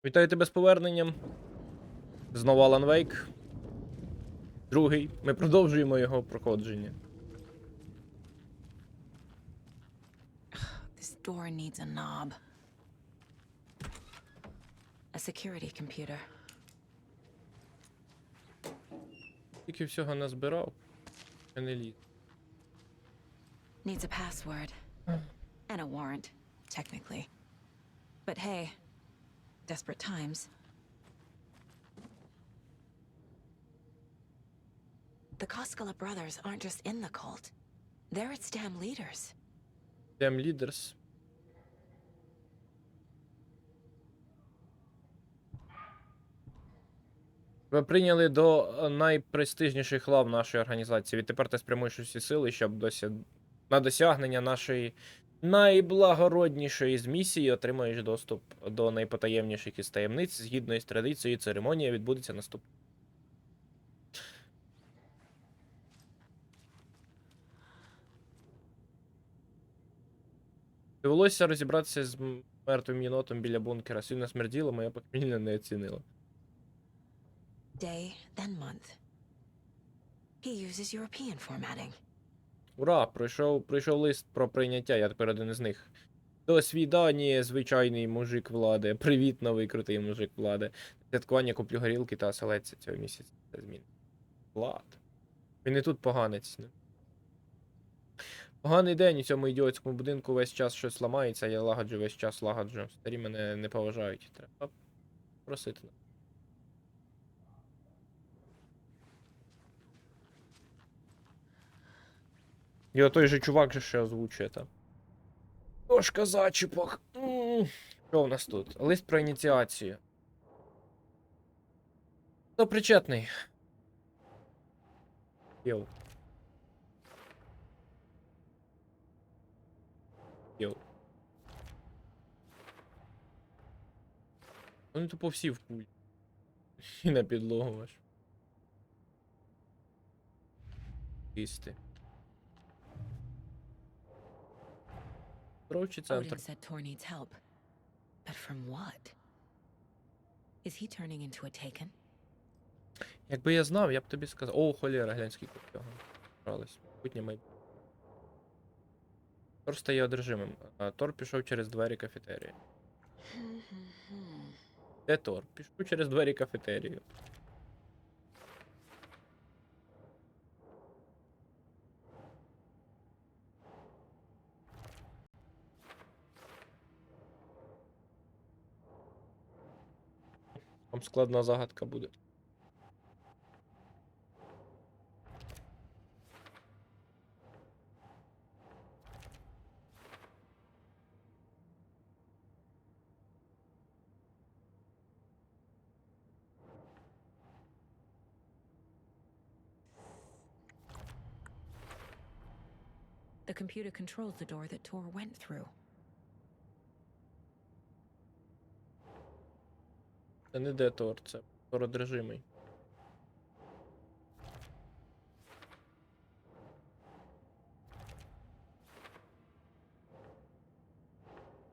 Вітаю тебе з поверненням. Знову Алан Вейк. Другий. Ми продовжуємо його проходження. This door needs a knob. A security computer. Тільки всього назбирав. Я не ліз. Needs a password. And a warrant, technically. But hey, desperate times. The Koskela brothers aren't just in the cult. They're its damn leaders. Damn Leaders. Ви прийняли до найпрестижніших лав нашої організації. Відтепер ти спрямуєш усі сили, щоб на досягнення нашої найблагороднішої з місії отримаєш доступ до найпотаємніших із таємниць. Згідно із традицією, церемонія відбудеться наступним. Довелося розібратися з мертвим єнотом біля бункера. Сильно смерділо, моя похмілля не оцінила. Day, then month. He uses European formatting. Ура! Прийшов лист про прийняття, я тепер один із них. До свідання, звичайний мужик влади. Привіт, новий крутий мужик влади. Святкування куплю горілки та оселедця цього місяця. Це змін. Влад. Він і тут поганець. Поганий день у цьому ідіотському будинку, весь час щось ламається, я лагоджу, весь час лагоджу. Старі мене не поважають. Треба просити. І отой же чувак же ще озвучує там. Тошка зачіпок. Що у нас тут? Лист про ініціацію. Хто причетний? Йоу. Йоу. Вони тупо всі в кулі. І на підлогу аж. Їсти. Здоровчий центр. Odin said Tor needs help. But from what? Is he turning into a Taken? Якби я знав, я б тобі сказав. О, холєра, глянь, скільки цього. Брались. Путнє майбутнє. Тор стає одержимим. А Тор пішов через двері кафетерії. Де Тор? Пішов через двері кафетерії. Там складна загадка буде. The computer controls the door that Tor went through. Це не де Тор, це Тор одержимий.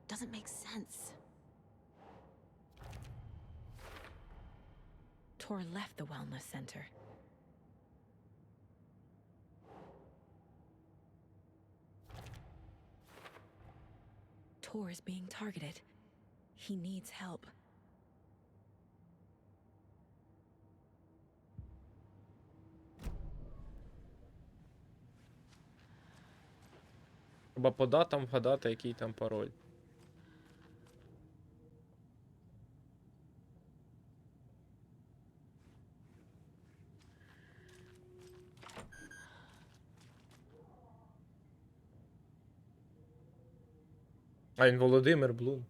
Doesn't make sense. Tor left the wellness center. Tor is being targeted. He needs help. Треба по датам вгадати, який там пароль. А він Володимир Блум.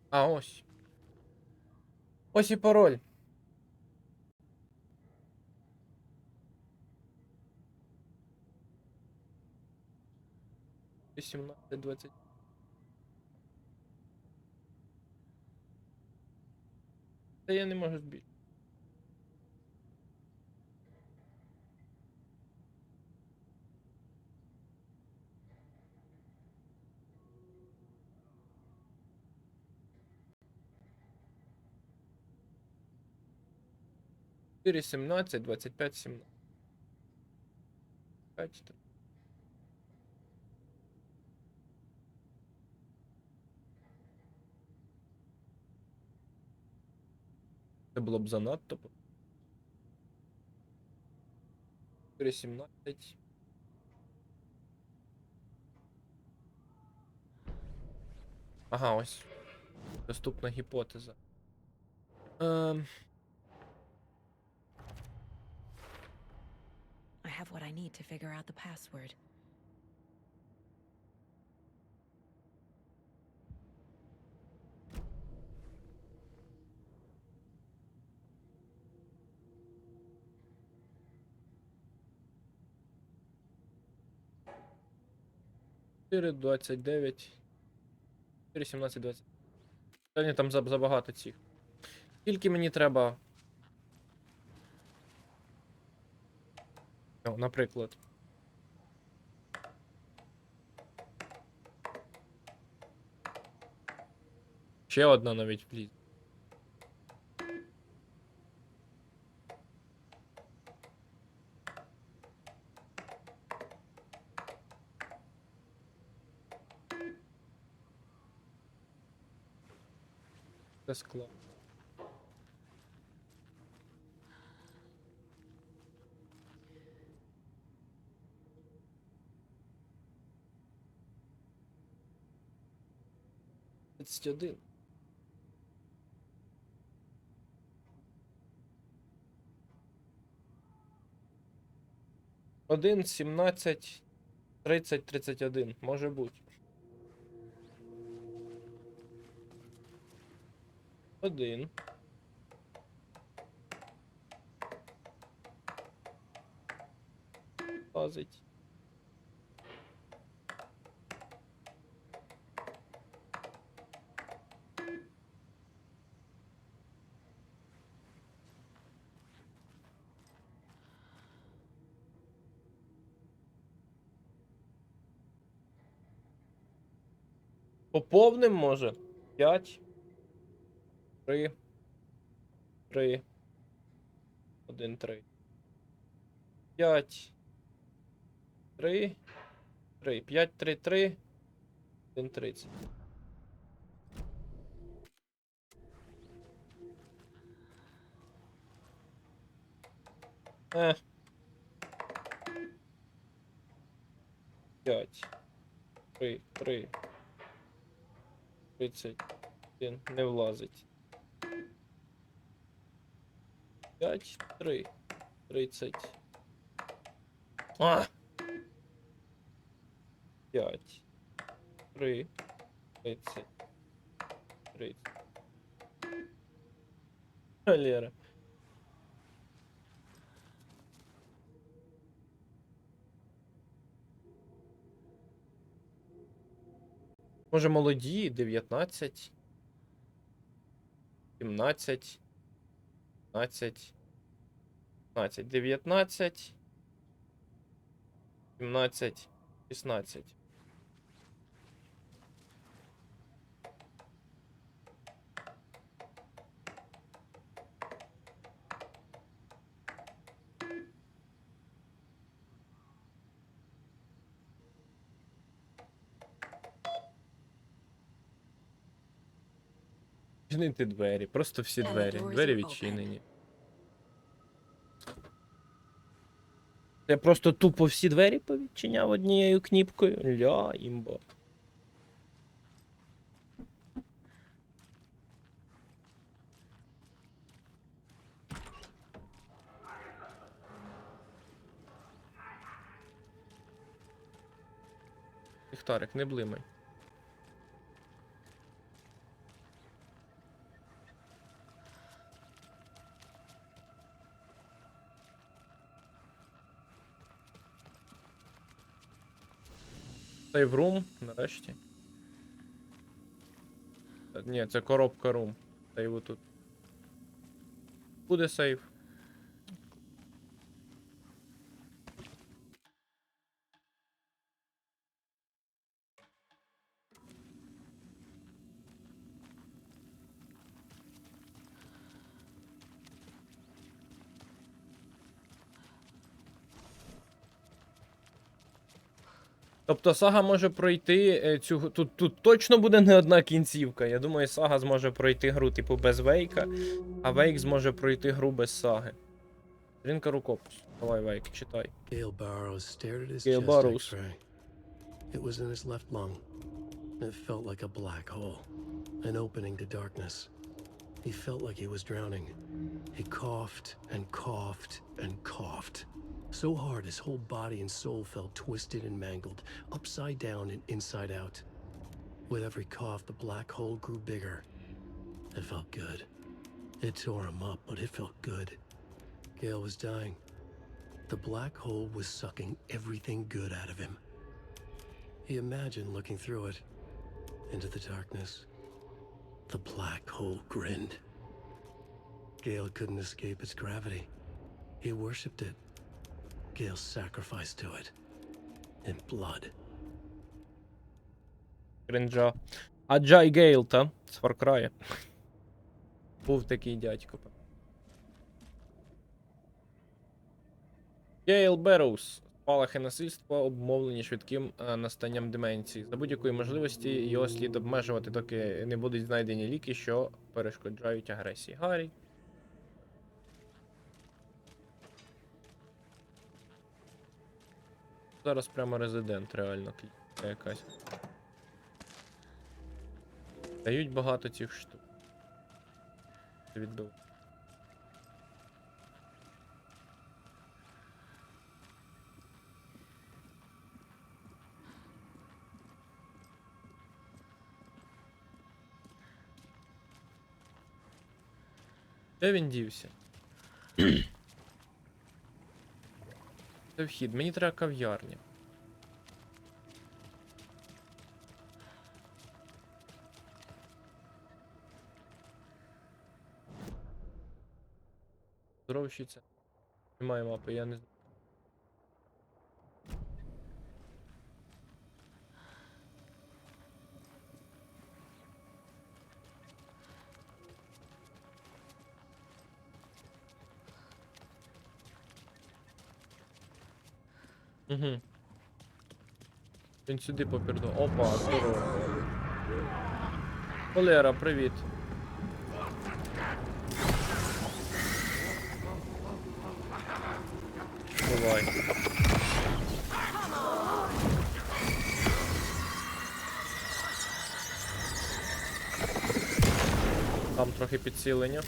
А, ось. Ось і пароль. 17-20. Та я не можу збити. 4, 17, 25, 17. 5, 3. Це було б занадто. 4, 17. Ага, ось. Доступна гіпотеза. I have what I need to figure out the password. Чотири, 29. 4, 17, 20. Та ні, там забагато цих. Скільки мені треба. О, наприклад. Ще одна навіть вліз. Це склад. Один. 1, 17, 30, 31. Може бути. 1. Лазить. Поповним може? 5, 3, 3, 1, 3. 5, 3, 3, 5, 3, 3, 1, 30. Е. 5, 3, 3, 31. Не влазить. 5, 3, 30. А! 5, 3, 30, 30. Валера. Може молоді, 19, 17, 15, 15, 19, 17, 16. Відчинити двері, просто всі двері. Двері відчинені. Я просто тупо всі двері повідчиняв однією кніпкою. Ля, імба. Ліхтарик, не блимай. Сейв рум, нарешті. Ні, це коробка рум. Сейву тут. Буде сейв. Тобто сага може пройти цю. Тут точно буде не одна кінцівка. Я думаю, сага зможе пройти гру, типу, без Вейка, а Вейк зможе пройти гру без саги. Сторінка рукопису. Давай, Вейк, читай. Gale Barrows stared at his Gale chest Barrows. X-ray. It was in his left lung. It felt like a black hole, an opening to darkness. He felt like he was drowning. He coughed and coughed and coughed. So hard his whole body and soul felt twisted and mangled, upside down and inside out. With every cough, the black hole grew bigger. It felt good. It tore him up, but it felt good. Gale was dying. The black hole was sucking everything good out of him. He imagined looking through it, into the darkness. The black hole grinned. Gale couldn't escape its gravity. He worshipped it. Gale sacrificed to it. In blood. Кринджа. А Джай Гейл, та? З Far Cry. Був такий дядько. Гейл Берроуз. Спалахи насильства обумовлені швидким настанням деменції. За будь-якої можливості його слід обмежувати, доки не будуть знайдені ліки, що перешкоджають агресії. Гаррі. Зараз прямо резидент, реально, клітка якась. Дають багато цих штук. Відбив. Де він дівся? Це вхід. Мені треба кав'ярня. Здоровщиця. Немає мапи, я не знаю. Угу. Він сюди попірду. Опа, здорово. Холера, привіт. Бувай. Там трохи підсилення.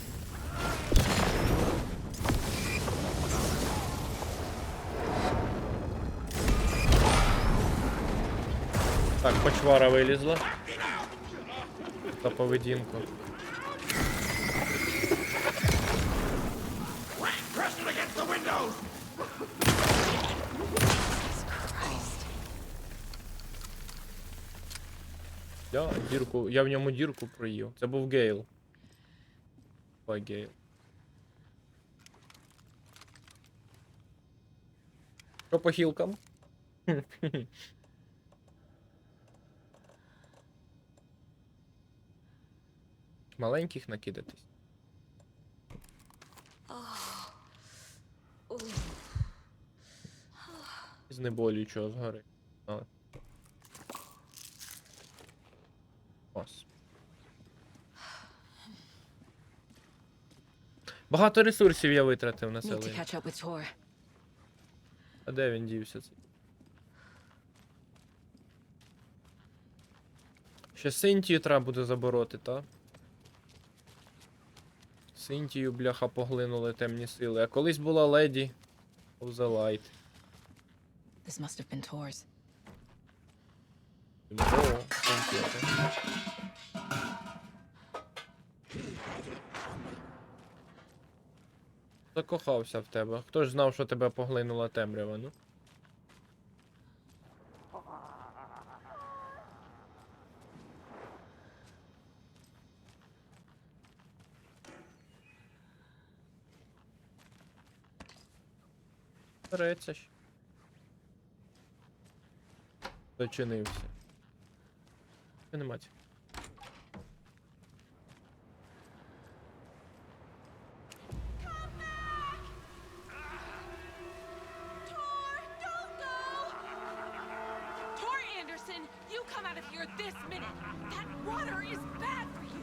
Так, почвара вилізла. За поведінку. Я в ньому дірку проїв. Це був Гейл. Ой, Гейл. Що по хілкам? Маленьких накидатись. Знеболюючого згори. Ось. Багато ресурсів я витратив на Need to селення. catch up with Tor. А де він дівся? Ще Синтію треба буде забороти, та? Синтію, бляха, поглинули темні сили. А колись була леді of the Light. This must have been Tor's. О, Синтія, та. Закохався в тебе. Хто ж знав, що тебе поглинула темрява, ну? Береться ж. Зачинився. Нема цього. Tor, You come out of here this minute. That water is bad for you.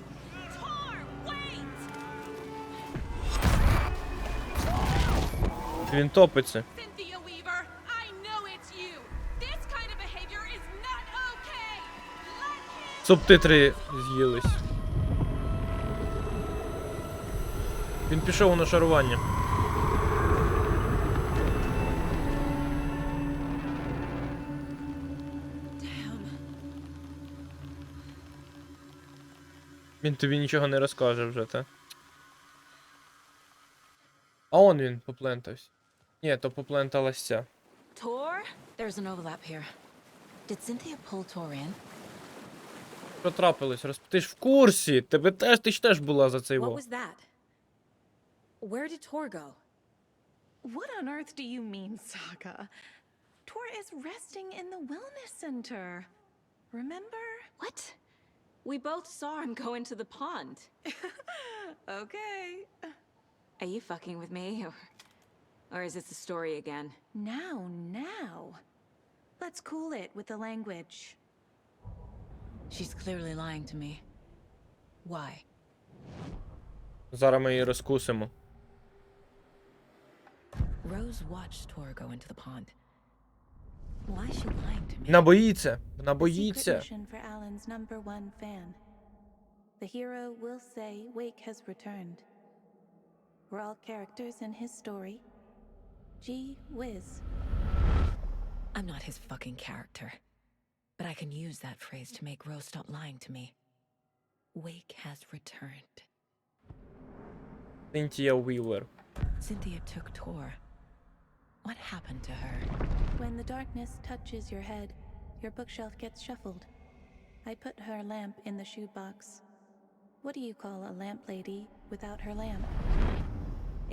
Tor, wait! Він топиться. Cynthia Weaver, I know it's you. This kind of behavior is not okay. Let him... Субтитри з'їлись. Він пішов на шарування. Він тобі нічого не розкаже вже, та? А он він поплентався. Ні, то попленталась ця. Tor? There's an overlap here. Did Cynthia pull Tor in? Що трапилось? Ти ж в курсі! Ти ж теж була за цей What во. was that? Where did Tor go? What on earth do you mean, Saga? Tor is resting in the wellness center. Remember? What? We both saw him go into the pond. Okay. Are you fucking with me? Or is this a story again? Now. Let's cool it with the language. She's clearly lying to me. Why? Зараз ми її розкусимо. Rose watched Tor go into the pond. Why is she lying to me? Вона боїться! Вона A secret боїться! mission for Alan's #1 fan. The hero will say Wake has returned. We're all characters in his story. Gee whiz. I'm not his fucking character. But I can use that phrase to make Rose stop lying to me. Wake has returned. Синтія Уівер. Cynthia took Tor. What happened to her? When the darkness touches your head, your bookshelf gets shuffled. I put her lamp in the shoebox. What do you call a lamp lady without her lamp?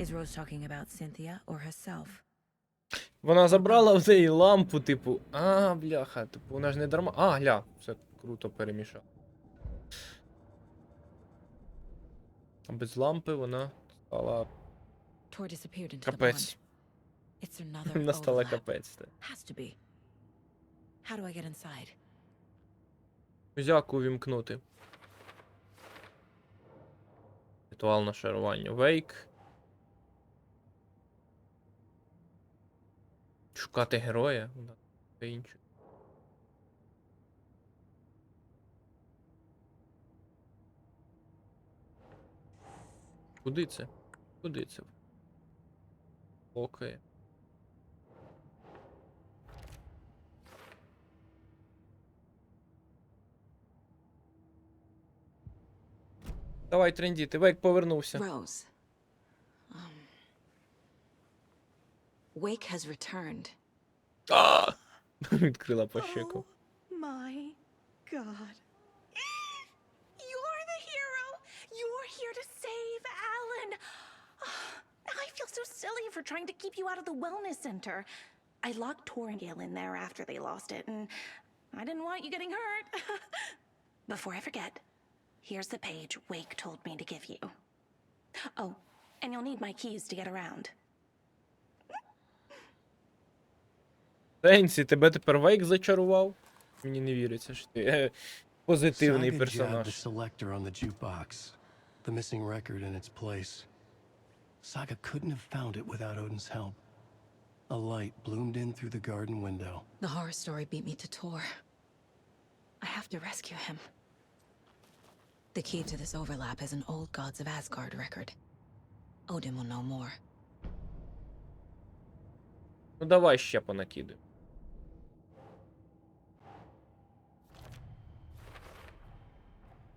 Is Rose talking about Cynthia or herself? Вона забрала в неї лампу, типу. А, бляха, типу, вона ж не дарма. А, гля, все круто перемішав. А без лампи вона стала Tor disappeared into the капець. pond. It's another Вона стала overlap. капець. Has to be. How do I get inside? Музяку увімкнути. Ритуал на шарування. Вейк. Шукати героя. Та інше. Куди це? Куди це? Окей. Давай, трендіти. Вейк повернувся. Rose. Wake has returned. А! Відкрила по щеку. Oh my god. You're the hero! You're here to save Alan! I feel so silly for trying to keep you out of the wellness center. I locked Tor and Gale in there after they lost it, and I didn't want you getting hurt. Before I forget, here's the page Wake told me to give you. Oh, and you'll need my keys to get around. Сенсі, тебе тепер Вейк зачарував? Мені не віриться, що ти позитивний Saga jabbed the персонаж. selector on the jukebox, the missing record in its place. Saga couldn't have found it without Odin's help. A light bloomed in through the garden window. The horror story beat me to Tor. I have to rescue him. The key to this overlap is an old Gods of Asgard record. Odin will know more. Ну давай ще понакидуй.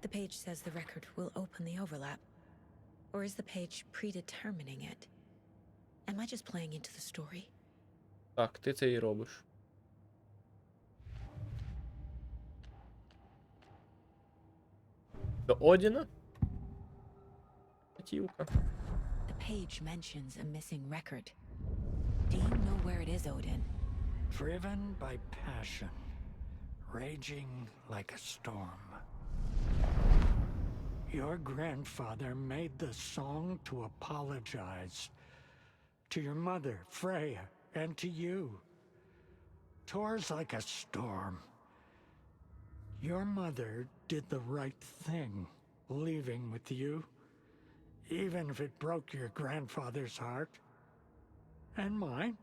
The page says the record will open the overlap. Or is the page predetermining it? Am I just playing into the story? Так, ти це і робиш. До Одіна? Хотівка. The page mentions a missing record. Do you know where it is, Odin? Driven by passion, raging like a storm. Your grandfather made the song to apologize to your mother, Freya, and to you. Tor's like a storm. Your mother did the right thing, leaving with you, even if it broke your grandfather's heart. And mine.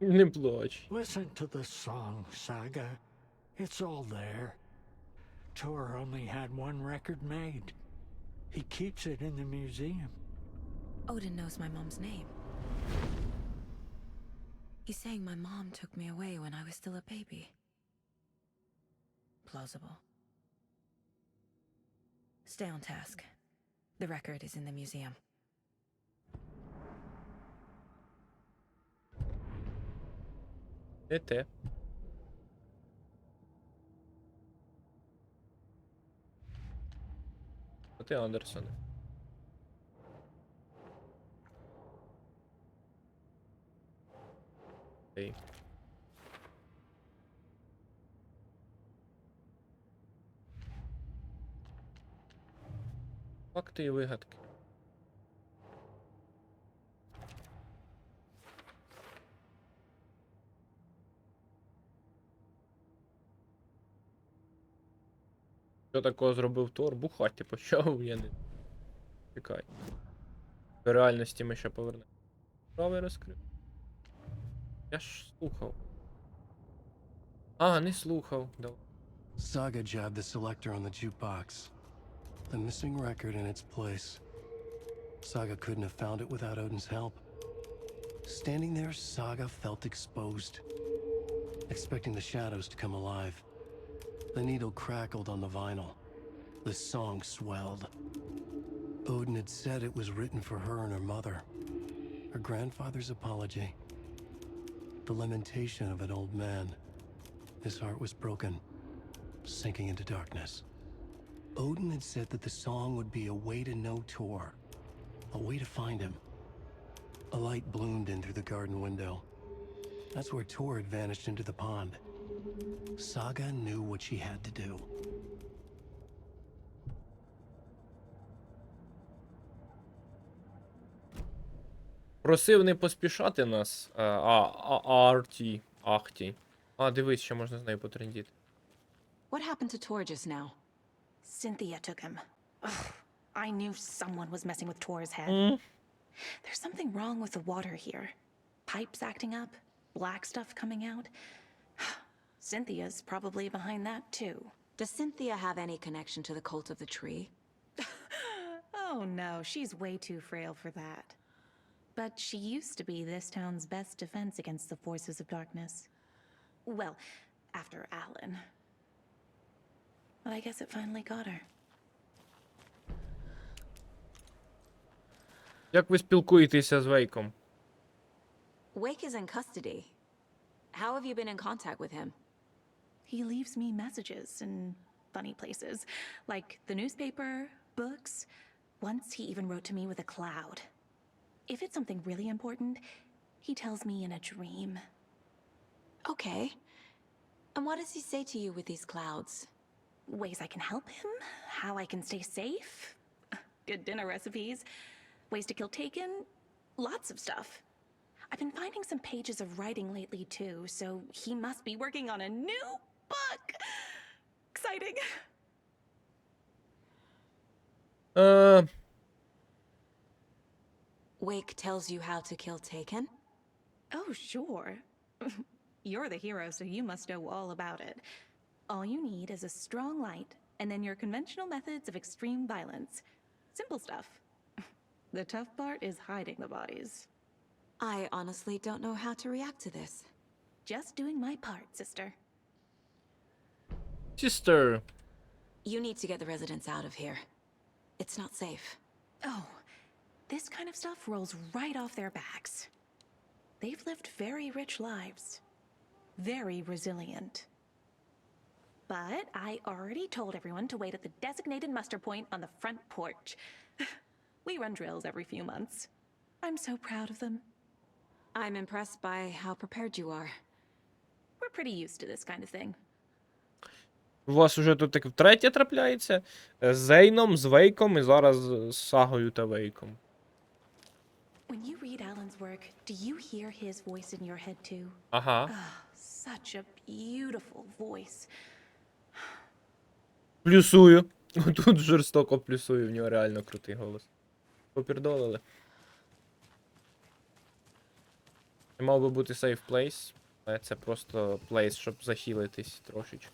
Не плач. Listen to the song, Saga. It's all there. Tor only had one record made. He keeps it in the museum. Odin knows my mom's name. He's saying my mom took me away when I was still a baby. Plausible. Stay on task. The record is in the museum. Не те. А ти Андерсон. Окей. Факти і вигадки. Що такого зробив Тор? Бухати почав, я не... Чекай. До реальності ми ще повернемо. Правий розкрив. Я ж слухав. А, не слухав. Давай. Saga jabbed the selector on the jukebox. The missing record in its place. Saga couldn't have found it without Odin's help. Standing there, Saga felt exposed, expecting the shadows to come alive. The needle crackled on the vinyl. The song swelled. Odin had said it was written for her and her mother. Her grandfather's apology. The lamentation of an old man. His heart was broken, sinking into darkness. Odin had said that the song would be a way to know Tor, a way to find him. A light bloomed in through the garden window. That's where Tor had vanished into the pond. Saga knew what she had to do. Просив не поспішати нас. Ахті. А, дивись, що можна з нею потрендіти. What happened to Tor just now? Cynthia took him. Ugh, I knew someone was messing with Tor's head. There's something wrong with the water here. Pipes acting up, black stuff coming out. Cynthia's probably behind that too. Does Cynthia have any connection to the cult of the tree? Oh no, she's way too frail for that. But she used to be this town's best defense against the forces of darkness. Well, after Alan. But I guess it finally got her. Як ви спілкуєтеся з Вейком? Wake is in custody. How have you been in contact with him? He leaves me messages in funny places, like the newspaper, books. Once he even wrote to me with a cloud. If it's something really important, he tells me in a dream. Okay. And what does he say to you with these clouds? Ways I can help him, how I can stay safe, good dinner recipes, ways to kill Taken, lots of stuff. I've been finding some pages of writing lately too, so he must be working on a new book. Exciting. Wake tells you how to kill Taken? Oh, sure. You're the hero, so you must know all about it. All you need is a strong light, and then your conventional methods of extreme violence. Simple stuff. The tough part is hiding the bodies. I honestly don't know how to react to this. Just doing my part, sister. Sister. You need to get the residents out of here. It's not safe. Oh, this kind of stuff rolls right off their backs. They've lived very rich lives. Very resilient. But I already told everyone to wait at the designated muster point on the front porch. We run drills every few months. I'm so proud of them. I'm impressed by how prepared you are. We're pretty used to this kind of thing. У вас уже тут так втретє трапляється. З Зейном, з Вейком і зараз з Сагою та Вейком. When you read Alan's work, do you hear his voice in your head too? Ага. Such a beautiful voice. Плюсую. Тут жорстоко плюсую, в нього реально крутий голос. Попірдолили. Це мав би бути safe place, але це просто place, щоб захилитись трошечки.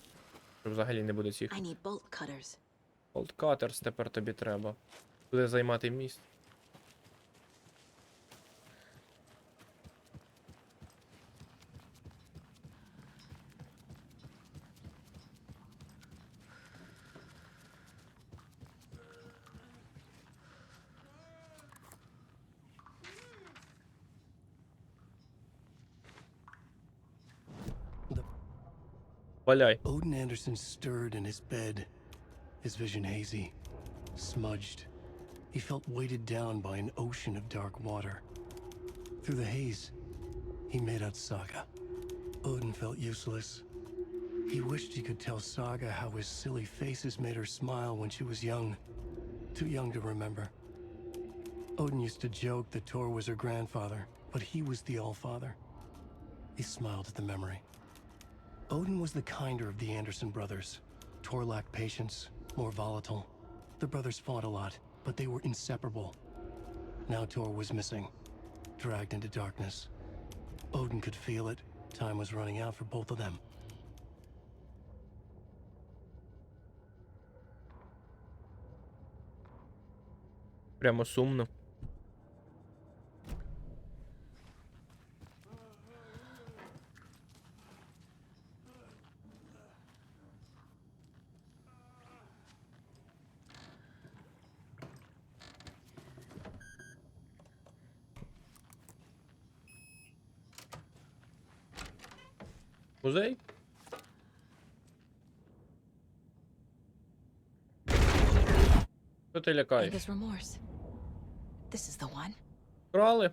Щоб взагалі не буде цих I need bolt cutters. Old Cutters тепер тобі треба. Буде займати місце. Валяй. Odin Anderson stirred in his bed, his vision hazy, smudged. He felt weighted down by an ocean of dark water. Through the haze, he made out Saga. Odin felt useless. He wished he could tell Saga how his silly faces made her smile when she was young. Too young to remember. Odin used to joke that Tor was her grandfather, but he was the Allfather. He smiled at the memory. Odin was the kinder of the Anderson brothers. Tor lacked patience, more volatile. The brothers fought a lot, but they were inseparable. Now Tor was missing, dragged into darkness. Odin could feel it. Time was running out for both of them. Прямо сумно. Музей? Що ти лякаєш? Ager's remorse. This is the one. Крали?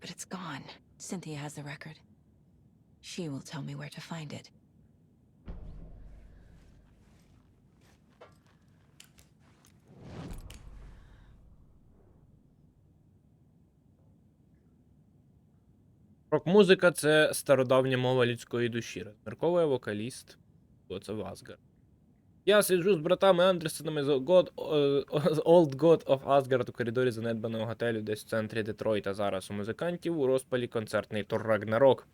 But it's gone. Cynthia has the record. She will tell me where to find it. Рок-музика — це стародавня мова людської душі. Розмірковує вокаліст Гоцев Асгард. Я сиджу з братами Андерсонами з Old God of Asgard у коридорі занедбаного готелю десь в центрі Детройта. Зараз у музикантів у розпалі концертний тур Рагнарок.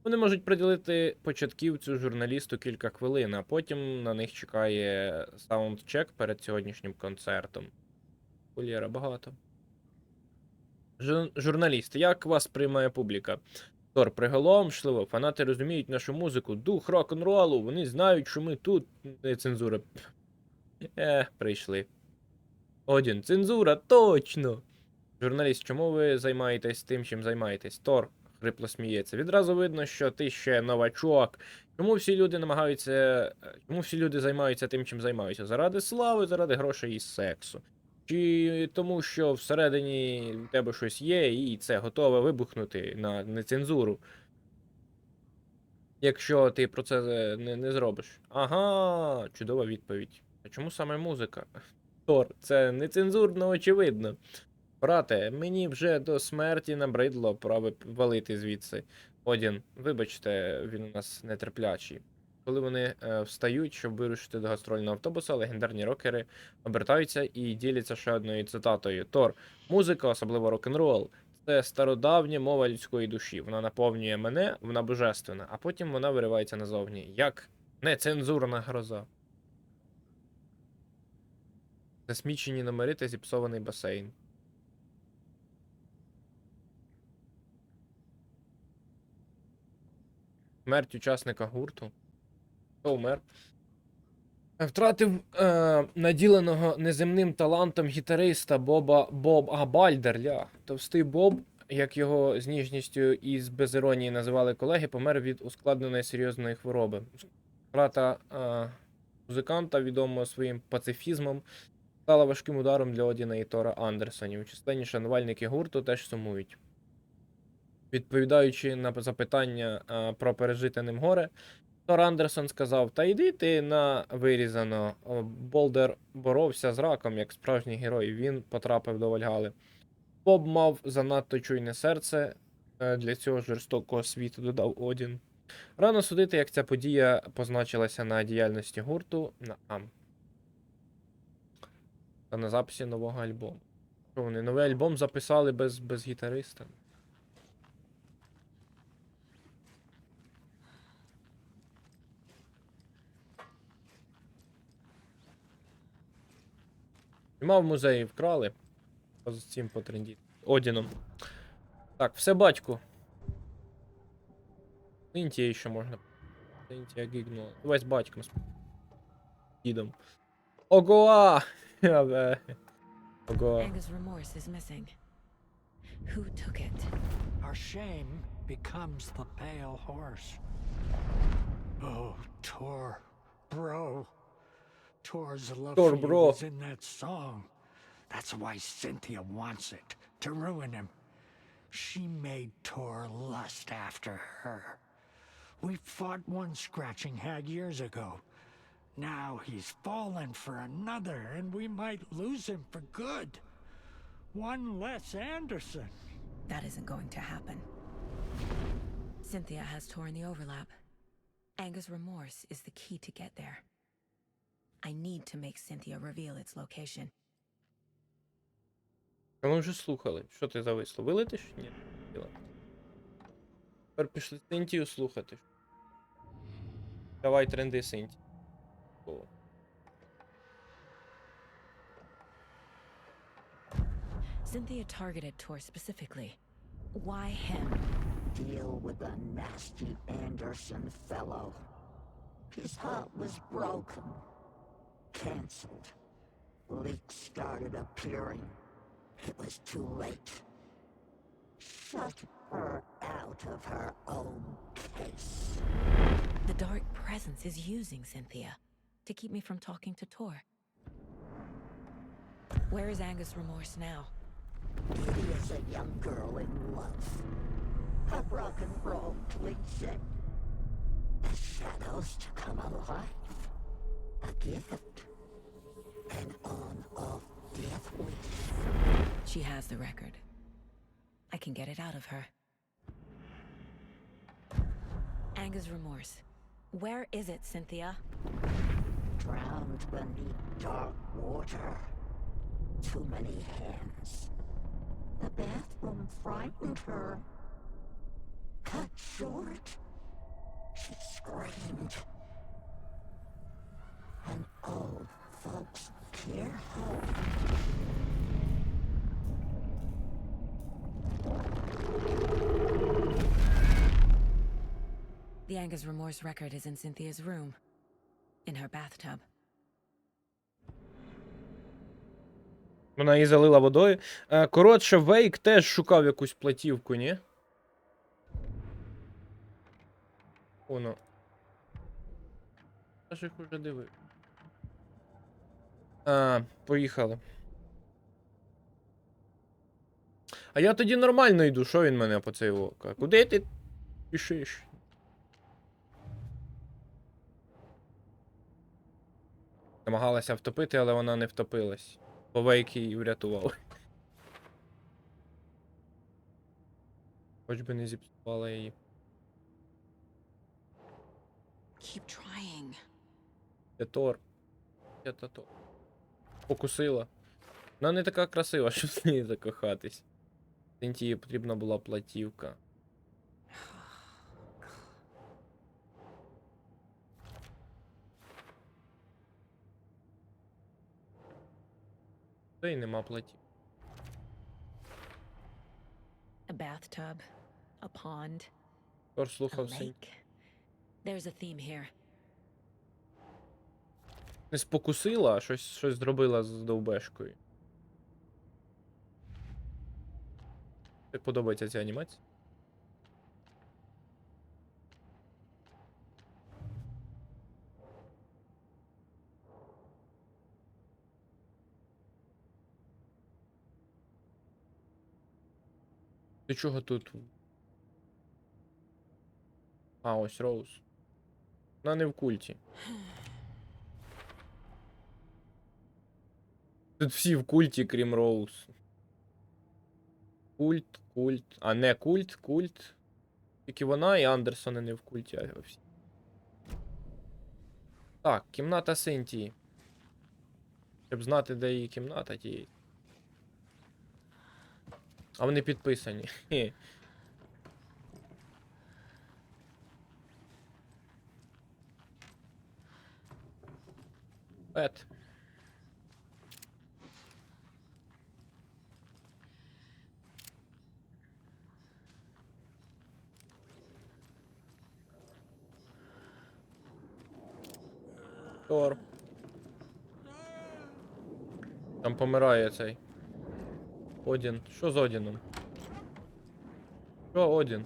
Вони можуть приділити початківцю журналісту кілька хвилин, а потім на них чекає саундчек перед сьогоднішнім концертом. Кулєра багато. Журналіст, як вас приймає публіка? Тор, приголомшливо, фанати розуміють нашу музику, дух рок-н-ролу, вони знають, що ми тут, не цензура. Прийшли. Один, цензура, точно! Журналіст, чому ви займаєтесь тим, чим займаєтесь? Тор хрипло сміється. Відразу видно, що ти ще новачок. Чому всі люди займаються тим, чим займаються? Заради слави, заради грошей і сексу. Чи тому, що всередині в тебе щось є, і це готове вибухнути на нецензуру? Якщо ти про це не зробиш. Ага, чудова відповідь. А чому саме музика? Тор, це нецензурно очевидно. Брате, мені вже до смерті набридло, пора валити звідси. Одін, вибачте, він у нас нетерплячий. Коли вони встають, щоб вирушити до гастрольного автобуса, легендарні рокери обертаються і діляться ще одною цитатою. Тор, музика, особливо рок-н-рол, це стародавня мова людської душі. Вона наповнює мене, вона божественна, а потім вона виривається назовні, як нецензурна гроза. Засмічені номери та зіпсований басейн. Смерть учасника гурту. Хто умер? Втратив наділеного неземним талантом гітариста Боба Бальдер. Товстий Боб, як його з ніжністю і з безіронії називали колеги, помер від ускладненої серйозної хвороби. Втрата музиканта, відомого своїм пацифізмом, стала важким ударом для Одіна і Тора Андерсонів. Численні шанувальники гурту теж сумують. Відповідаючи на запитання про пережите ним горе, Тор Андерсон сказав: "Та йди ти на вирізано. Болдер боровся з раком, як справжній герой. Він потрапив до Вальгали. Боб мав занадто чуйне серце для цього жорстокого світу", додав Одін. Рано судити, як ця подія позначилася на діяльності гурту. Та на записі нового альбому. Що вони новий альбом записали без гітариста? Нема в музеї вкрали. З цим потрендіти. Одіном. Так, все батьку. Синтія ще можна. Синтія гігнула. Давай з батьком. З дідом. Огоа! Огоа. Angus remorse is missing. Who took it? Our shame becomes the pale horse. Oh, Tor, bro. Tor's love Tor, for you bro. was in that song. That's why Cynthia wants it, to ruin him. She made Tor lust after her. We fought one scratching hag years ago. Now he's fallen for another, and we might lose him for good. One less Anderson. That isn't going to happen. Cynthia has Tor in the overlap. Angus' remorse is the key to get there. I need to make Cynthia reveal its location. А ми вже слухали. Що ти зависло? Вилетиш? Ні. Діла. Тепер пішли Синтію слухати. Давай тренди Синті. О. Cynthia targeted Tor specifically. Why him? Deal with the nasty Anderson fellow. His heart was broken. Cancelled. Leaks started appearing. It was too late. Shut her out of her own case. The dark presence is using Cynthia to keep me from talking to Tor. Where is Angus' remorse now? He is a young girl in love. Her rock and roll pleasing. The shadows to come alive. A gift. An on-off death wish. She has the record. I can get it out of her. Angus' remorse. Where is it, Cynthia? Drowned beneath dark water. Too many hands. The bathroom frightened her. Cut short. She screamed. An old folks care home. The Angus' remorse record is in Cynthia's room. In her bathtub. Вона її залила водою. Коротше, Вейк теж шукав якусь платівку, ні? Воно. Я ж їх уже дивив. Поїхали. А я тоді нормально йду, що він мене по цей ока? Куди ти пішиш? Намагалася втопити, але вона не втопилась. Бо Вейк її врятував. Хоч би не зіпсувала її. Keep trying. Це Тор. Це Тор. Покусила. Вона не така красива, щоб з неї закохатись. Синтії потрібна була платівка. Та й нема платів. A bathtub. A pond. Тор A слухав Синтію. lake. There's a theme here. Не спокусила, а щось зробила з довбешкою. Як подобається ця анімація? Ти чого тут? А, ось Роуз. Вона не в культі. Тут всі в культі, крім Роуз. Культ, культ. А не культ, культ. Тільки вона і Андерсони не в культі, а всі. Так, кімната Синтії. Щоб знати, де її кімната тієї. А вони підписані. Хе. Пет. Тор. Там помирає цей. Одін. Що з Одіном? Що Одін?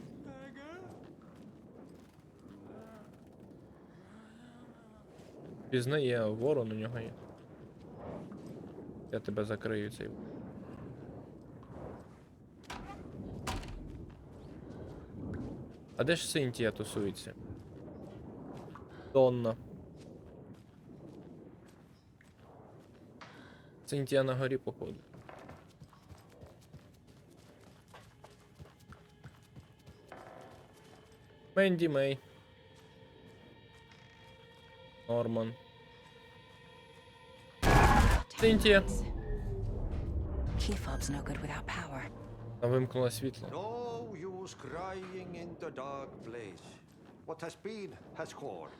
Пізнає, ворон у нього є. Я тебе закрию цей. А де ж Синтія тусується? Донна. Синтія на горі, походу. Менді Мей. Норман. Синтія. Key fob's no good without power. А вимкнула світло. No use crying in the dark place. What has been has gone.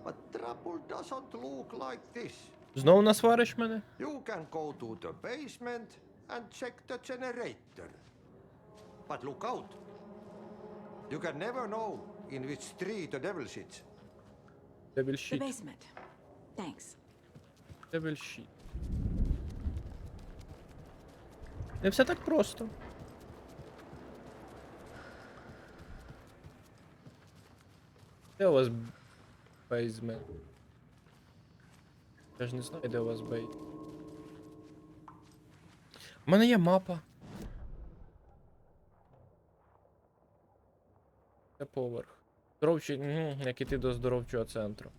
But trouble doesn't look like this. Знову насвариш мене? You can go to the basement and check the generator. But look out. You can never know in which tree the devil sits. Дебіль The щит. basement. Thanks. Дебіль щит. Не все так просто. Де у вас бейзмент? Я ж не знаю, де у вас бей. У мене є мапа. Це поверх. Здоровчий, як іти до здоровчого центру.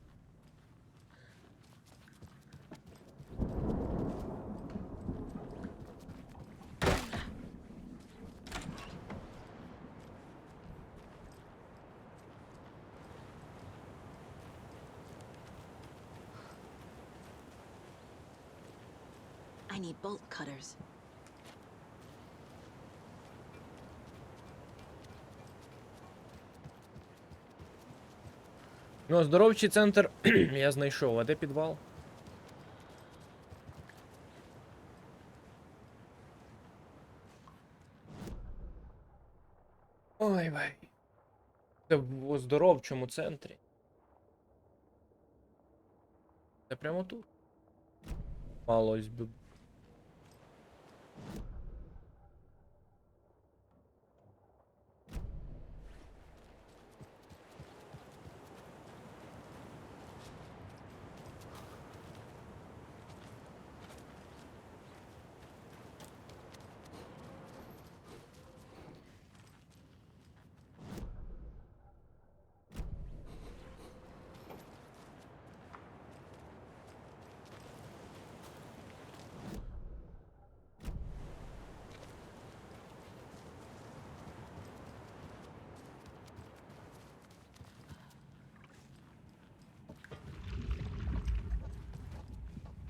I need bolt cutters. Ну, оздоровчий центр я знайшов. А де підвал? Ой, вай. Це в оздоровчому центрі. Це прямо тут. Малось би.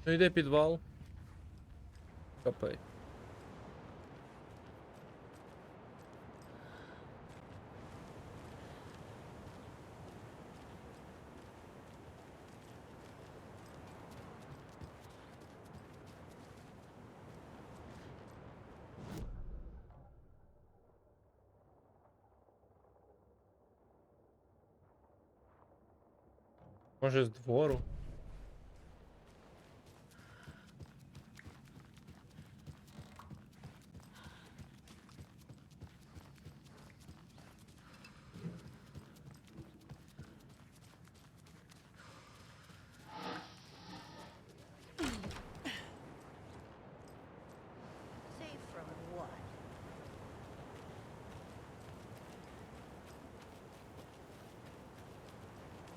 Ну йде підвал. Капець. Може з двору? Safe from what?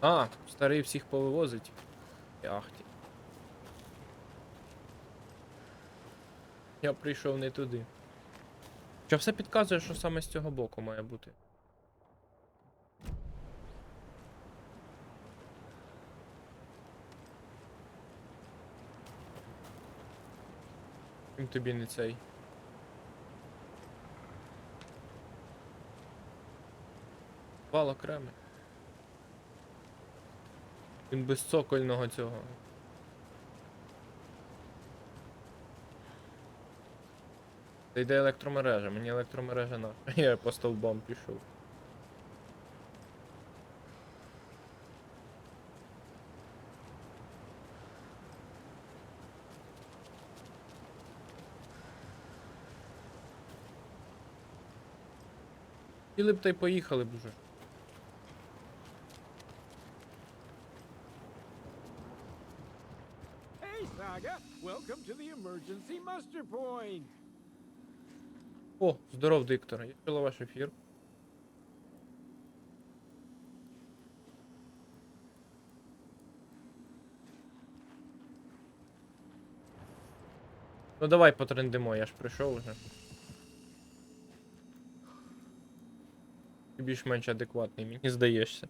А, старий всіх повивозить. Яхті. Я прийшов не туди. Що все підказує, що саме з цього боку має бути. Чим тобі не цей? Вал окремий. Він без цокольного цього. Та йде електромережа, мені електромережа наша. Я по стовбам пішов. Хотіли б та й поїхали б уже. Hey, Saga! Welcome to the emergency muster point! О, здоров, диктор. Я чула ваш ефір. Ну давай потрендимо, я ж прийшов уже. Ти більш-менш адекватний, мені здаєшся.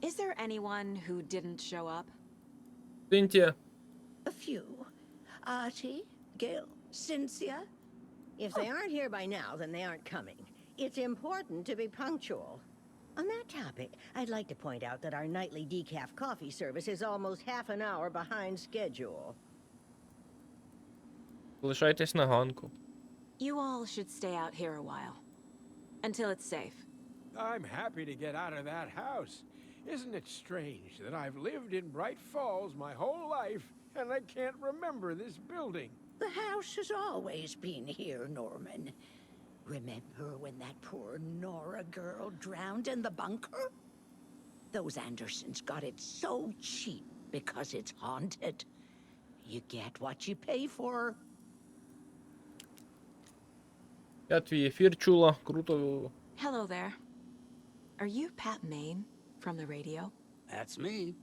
Is there anyone who didn't show up? СИНТІЯ. A few. Archie, Gil, Cynthia. If they aren't here by now, then they aren't coming. It's important to be punctual. On that topic, I'd like to point out that our nightly decaf coffee service is almost half an hour behind schedule. Лишайтесь на ганку. You all should stay out here a while. Until it's safe. I'm happy to get out of that house. Isn't it strange that I've lived in Bright Falls my whole life and I can't remember this building? The house has always been here, Norman. Remember when that poor Nora girl drowned in the bunker? Those Andersons got it so cheap because it's haunted. You get what you pay for. Я твій ефір чула, круто. Hello there. Are you Pat Maine from the radio? That's me.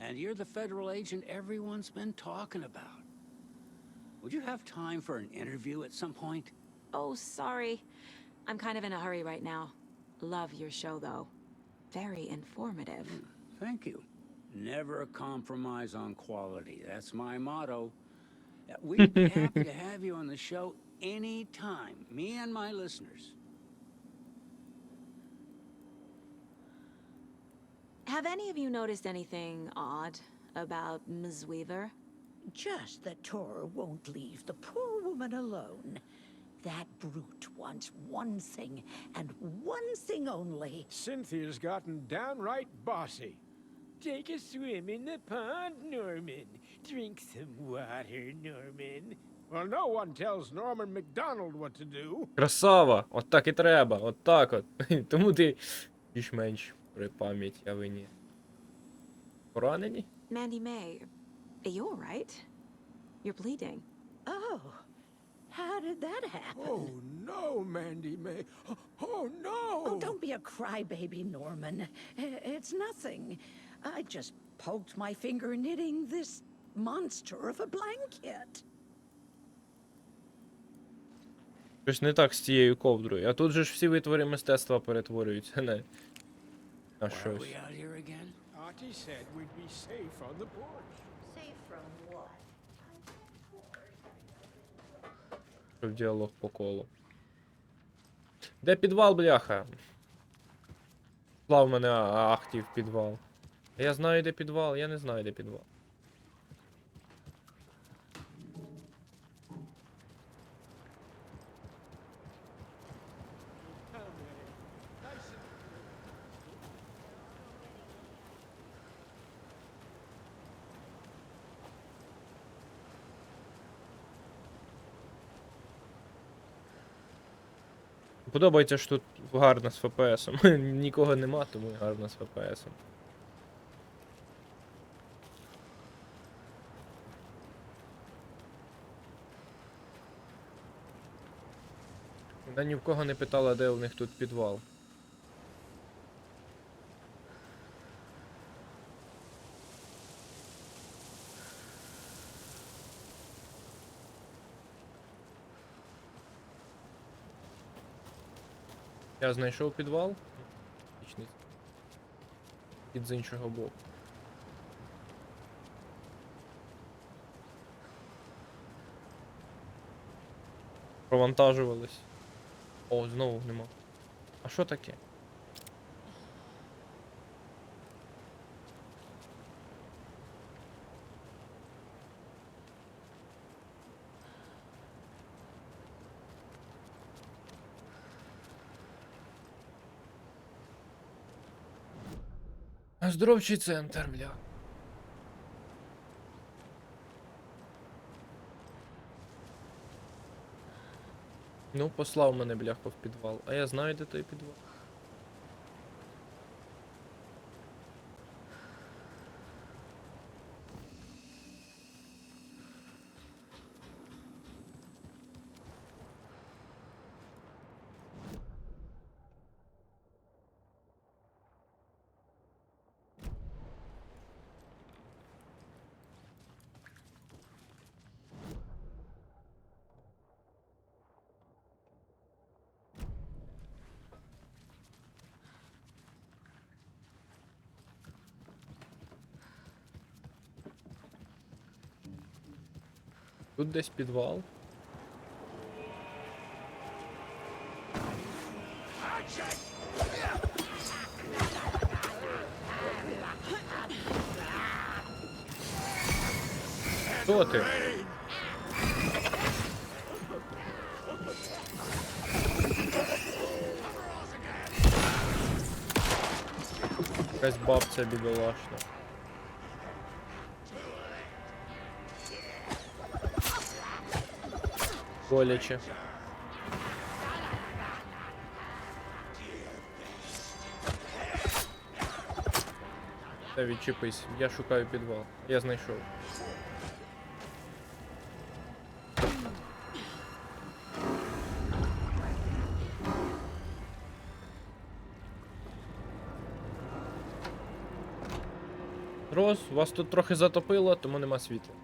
And you're the federal agent everyone's been talking about. Would you have time for an interview at some point? Oh, sorry. I'm kind of in a hurry right now. Love your show, though. Very informative. Thank you. Never compromise on quality. That's my motto. We'd be happy to have you on the show anytime, me and my listeners. Have any of you noticed anything odd about Ms. Weaver? Just that Tor won't leave the poor woman alone. That brute wants one thing, and one thing only. Cynthia's gotten downright bossy. Take a swim in the pond, Norman. Drink some water, Norman. Well, no one tells Norman McDonald what to do. Красава! От так і треба, от так от. Тому ти більш-менш при пам'ять, а ви ні. Поранені? Mandy May, are you all right? You're bleeding. Oh, how did that happen? Oh, no, Mandy May. Oh, no! Oh, don't be a crybaby, Norman. It's nothing. I just poked my finger knitting this monster of a blanket. Щось не так з цією ковдрою. А тут же ж всі витвори мистецтва перетворюються на Why are щось. we out here again? Archie said we'd be safe on the porch. Safe from what? Щоб діалог по колу. Де підвал, бляха? Слав мене ахтів підвал. Я знаю, де підвал, я не знаю, де підвал. Подобається, що тут гарно з ФПСом. Нікого нема, тому і гарно з ФПСом. Вона ні в кого не питала, де у них тут підвал. Я знайшов підвал. Під з іншого боку. Провантажувались. О, знову нема. А що таке? Оздоровчий центр, бля. Ну, послав мене, бляха, в підвал. А я знаю, де той підвал. Тут десь підвал. Хто ти? Якась бабця бідолашна. Боляче. Та відчепись, я шукаю підвал. Я знайшов. Рос, вас тут трохи затопило, тому нема світла.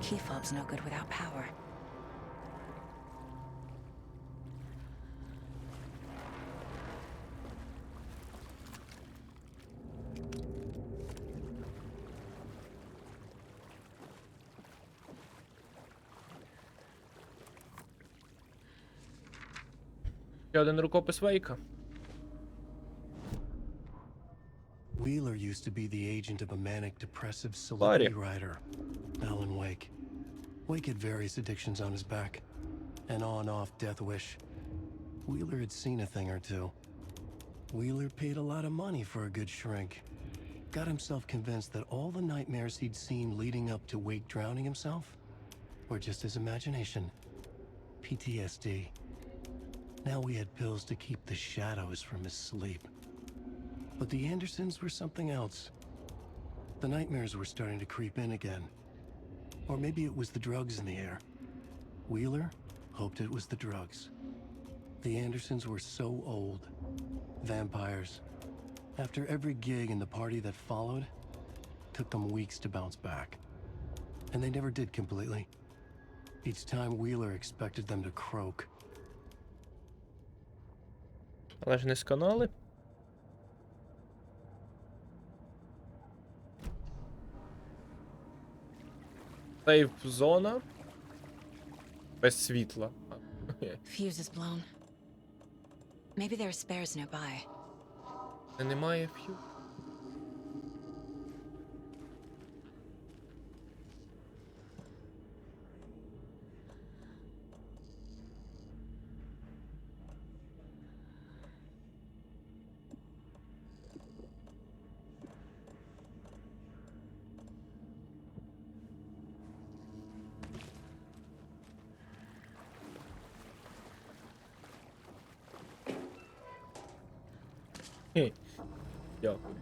Key fob's no good without power. Ще один рукопис Вейка. Wheeler used to be the agent of a manic depressive celebrity Buddy. writer, Alan Wake. Wake had various addictions on his back. An on-off death wish. Wheeler had seen a thing or two. Wheeler paid a lot of money for a good shrink. Got himself convinced that all the nightmares he'd seen leading up to Wake drowning himself were just his imagination. PTSD. Now we had pills to keep the shadows from his sleep. But the Andersons were something else. The nightmares were starting to creep in again. Or maybe it was the drugs in the air. Wheeler hoped it was the drugs. The Andersons were so old. Vampires. After every gig and the party that followed, took them weeks to bounce back. And they never did completely. Each time Wheeler expected them to croak. Але ж не сканали. Сейф зона. Без світла. Fuse is blown. Maybe there are spares nearby. Немає фью. Хе. Дякую.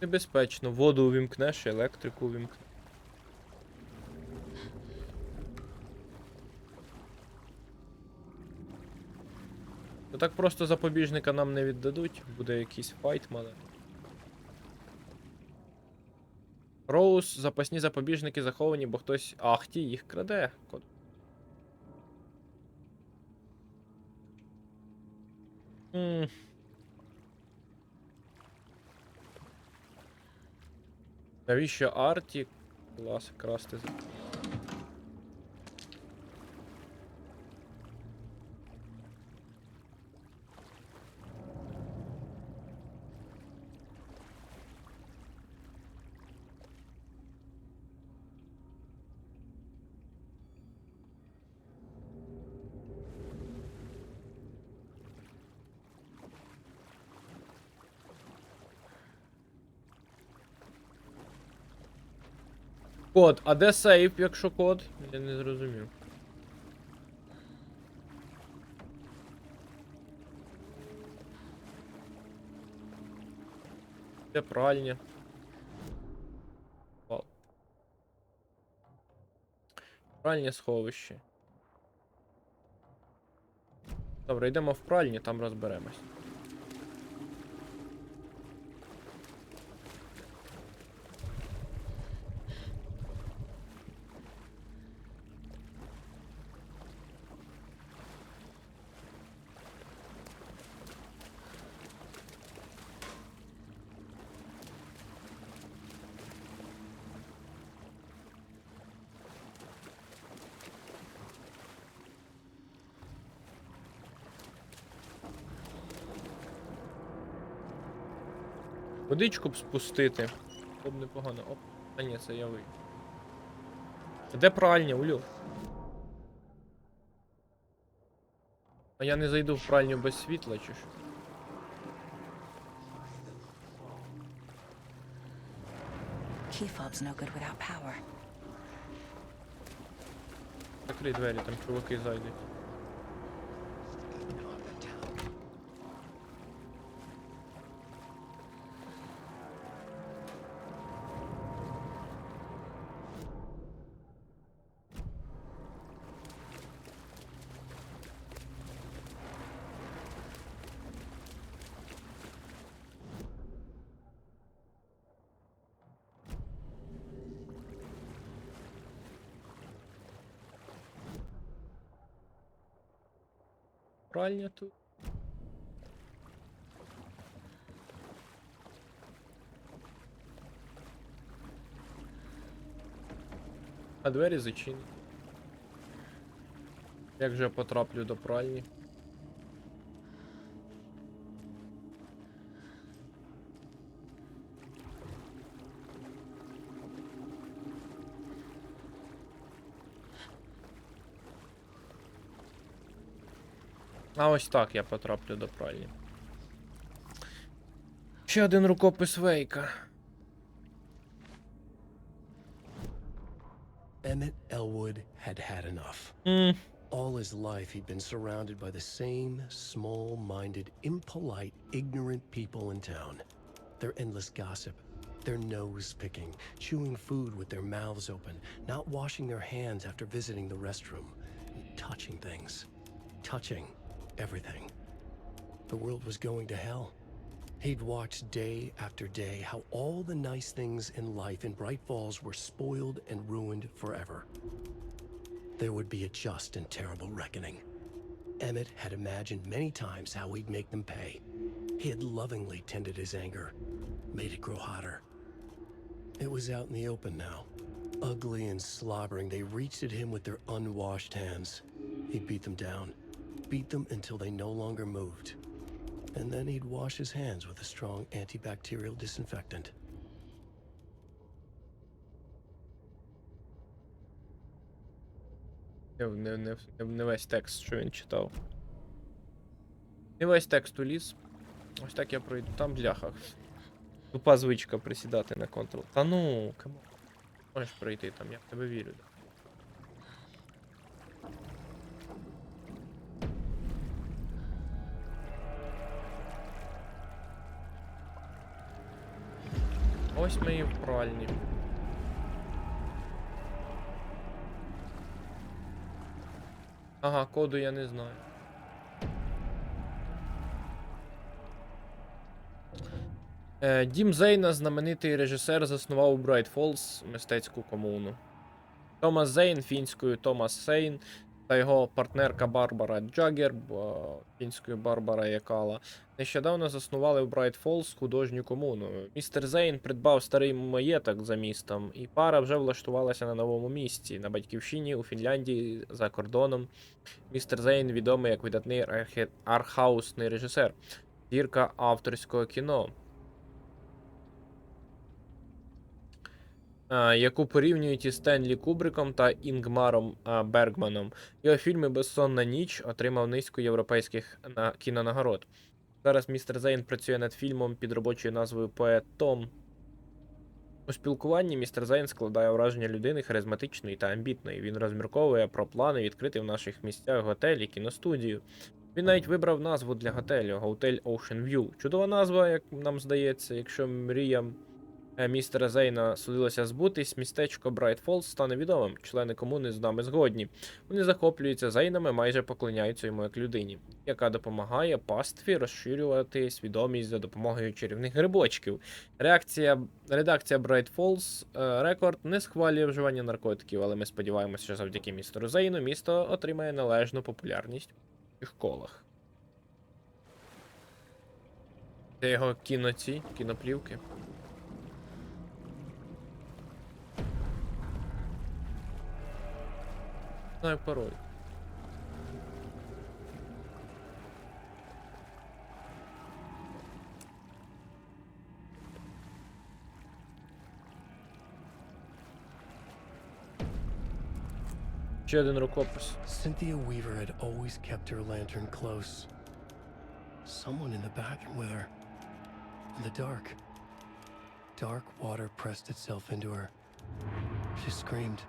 Небезпечно. Воду увімкнеш, електрику увімкнеш. Ну так просто запобіжника нам не віддадуть. Буде якийсь файт маленький. Роуз, запасні запобіжники заховані, бо хтось ахті їх краде. Навіщо арті? Клас, красти. Код, а де сейф, якщо код? Я не зрозумів. Де пральня? Вау. Пральня сховище. Добре, йдемо в пральню, там розберемось. Водичку б спустити. Було б непогано. Оп. А ні, це я вийду. Де пральня, Улю? А я не зайду в пральню без світла, чи що? Key fob's no good without power. Закрий двері, там чуваки зайдуть. Пральня тут. А двері зачинені. Як же я потраплю до пральні? А ось так я потраплю до пральні. Ще один рукопис Вейка. Emmett Elwood had had enough. All his life, he'd been surrounded by the same small-minded, impolite, ignorant people in town. Their endless gossip, their nose-picking, chewing food with their mouths open, not washing their hands after visiting the restroom, and touching things. Touching everything. The world was going to hell. He'd watched day after day how all the nice things in life in Bright Falls were spoiled and ruined forever. There would be a just and terrible reckoning. Emmett had imagined many times how he'd make them pay. He had lovingly tended his anger, made it grow hotter. It was out in the open now. Ugly and slobbering, they reached at him with their unwashed hands. He beat them down, beat them until they no longer moved. And then he'd wash his hands with a strong antibacterial disinfectant. Не весь текст, що він читав. Не весь текст уліз. Ось так я пройду. Там бляха. Тупа звичка присідати на контрол. Та ну, кому? Можеш пройти там, я в тебе вірю. Ось ми і в пральні. Ага, коду я не знаю. Дім Зейна, знаменитий режисер, заснував у Брайт Фоллс мистецьку комуну. Томас Зейн, фінською Томас Сейн, та його партнерка Барбара Джаггер, фінською Барбара Якала, нещодавно заснували в Брайт Фоллс художню комуну. Містер Зейн придбав старий маєток за містом, і пара вже влаштувалася на новому місці, на батьківщині у Фінляндії за кордоном. Містер Зейн відомий як видатний артхаусний режисер, зірка авторського кіно, яку порівнюють із Стенлі Кубриком та Інгмаром Бергманом. Його фільми «Безсонна ніч» отримав низку європейських кінонагород. Зараз містер Зейн працює над фільмом під робочою назвою «Поет Том». У спілкуванні містер Зейн складає враження людини харизматичної та амбітної. Він розмірковує про плани відкрити в наших місцях готель і кіностудію. Він навіть вибрав назву для готелю – «Готель Ocean View». Чудова назва, як нам здається, якщо мріям містера Зейна судилося збутись, містечко Брайт Фоллс стане відомим. Члени комуни з нами згодні. Вони захоплюються Зейнами, майже поклоняються йому як людині, яка допомагає пастві розширювати свідомість за допомогою чарівних грибочків. Редакція Брайт Фоллс Рекорд не схвалює вживання наркотиків, але ми сподіваємося, що завдяки містеру Зейну місто отримає належну популярність у їх колах. Це його кіноплівки. Знаю пароль. Ще один рукопис. Cynthia Weaver had always kept her lantern close. Someone in the bathroom with her. In the dark. Dark water pressed itself into her. She screamed.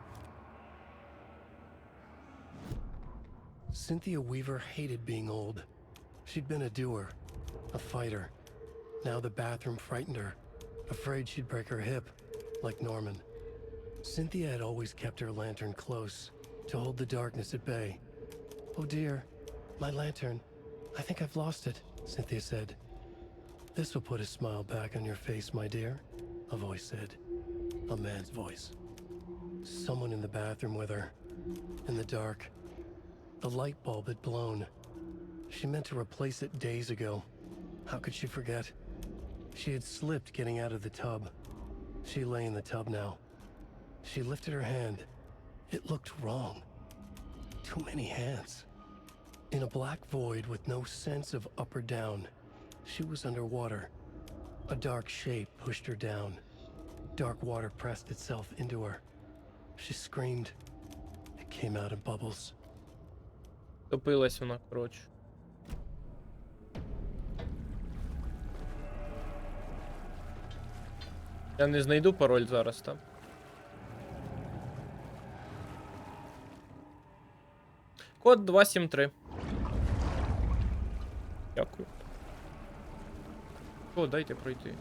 Cynthia Weaver hated being old. She'd been a doer, a fighter. Now the bathroom frightened her, afraid she'd break her hip, like Norman. Cynthia had always kept her lantern close, to hold the darkness at bay. "Oh dear, my lantern. I think I've lost it," Cynthia said. "This will put a smile back on your face, my dear," a voice said. A man's voice. Someone in the bathroom with her, in the dark. The light bulb had blown. She meant to replace it days ago. How could she forget? She had slipped getting out of the tub. She lay in the tub now. She lifted her hand. It looked wrong. Too many hands. In a black void with no sense of up or down, she was underwater. A dark shape pushed her down. Dark water pressed itself into her. She screamed. It came out in bubbles. Топилась вона, коротше. Я не знайду пароль зараз, там. Код 273. Дякую. О, дайте пройти.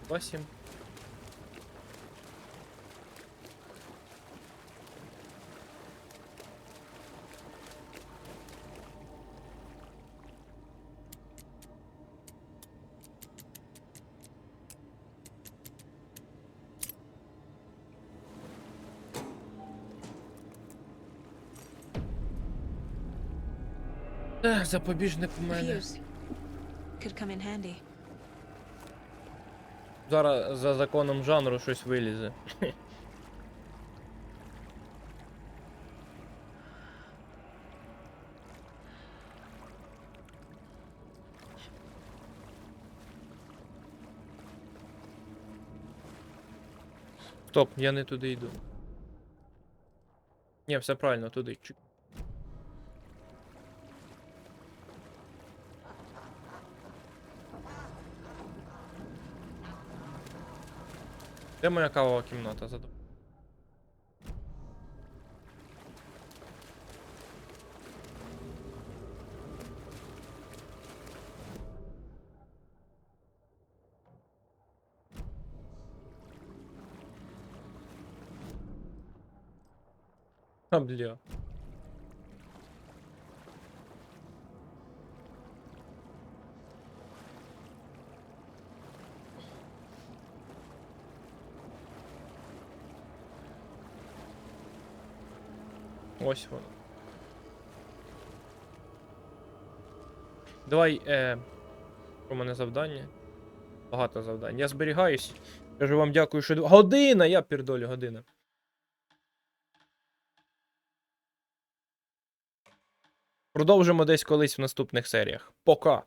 27. Запобіжник у мене. Fuse. Could come in handy. Зараз за законом жанру щось вилізе. Стоп, я не туди йду. Ні, все правильно, туди. Де моя кавова кімната? А, бля. Ось воно. Давай, у мене завдання. Багато завдань. Я зберігаюсь. Кажу вам дякую, що... Година! Я пірдолю, година. Продовжимо десь колись в наступних серіях. Пока!